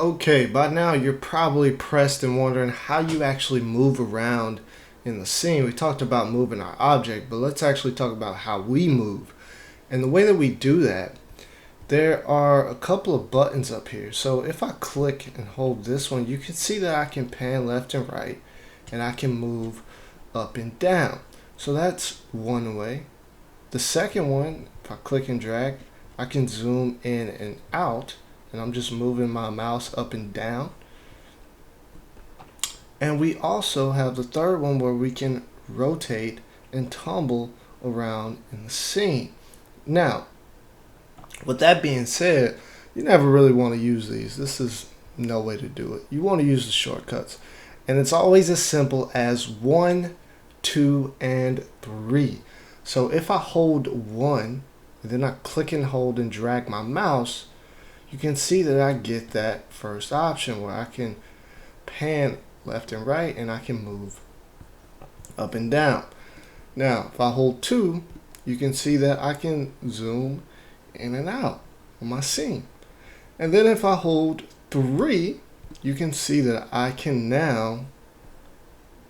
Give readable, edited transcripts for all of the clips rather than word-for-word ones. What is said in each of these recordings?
Okay, by now you're probably pressed and wondering how you actually move around in the scene. We talked about moving our object, but let's actually talk about how we move. And the way that we do that, there are a couple of buttons up here. So if I click and hold this one, you can see that I can pan left and right, and I can move up and down. So that's one way. The second one, if I click and drag, I can zoom in and out, and I'm just moving my mouse up and down. And we also have the third one where we can rotate and tumble around in the scene. Now, with that being said, you never really want to use these. This is no way to do it. You want to use the shortcuts. And it's always as simple as 1, 2, and 3. So if I hold 1, and then I click and hold and drag my mouse, you can see that I get that first option where I can pan left and right and I can move up and down. Now, if I hold 2, you can see that I can zoom in and out on my scene. And then if I hold 3, you can see that I can now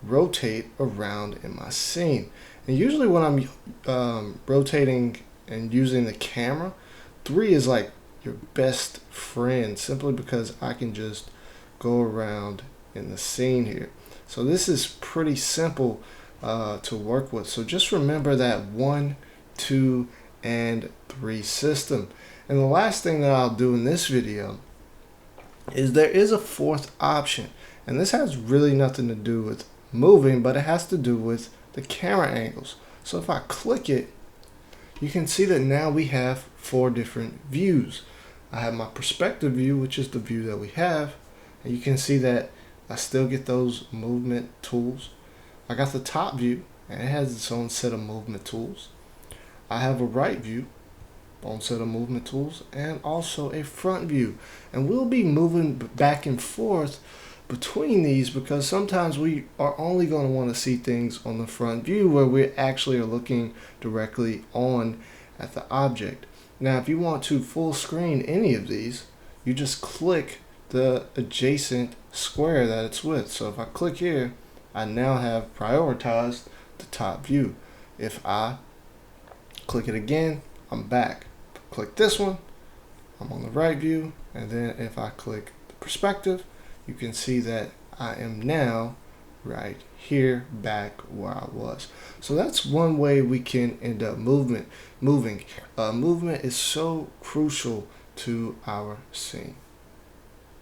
rotate around in my scene. And usually when I'm rotating and using the camera, 3 is like your best friend, simply because I can just go around in the scene here. So this is pretty simple to work with. So just remember that 1, 2, and 3 system. And the last thing that I'll do in this video is there is a fourth option, and this has really nothing to do with moving, but it has to do with the camera angles. So if I click it, you can see that now we have 4 different views. I have my perspective view, which is the view that we have, and you can see that I still get those movement tools. I got the top view, and it has its own set of movement tools. I have a right view, own set of movement tools, and also a front view. And we'll be moving back and forth between these because sometimes we are only going to want to see things on the front view where we actually are looking directly on at the object. Now, if you want to full screen any of these, you just click the adjacent square that it's with. So if I click here, I now have prioritized the top view. If I click it again, I'm back. Click this one, I'm on the right view, and then if I click the perspective, you can see that I am now right here back where I was. So that's one way we can end up moving. Movement is so crucial to our scene.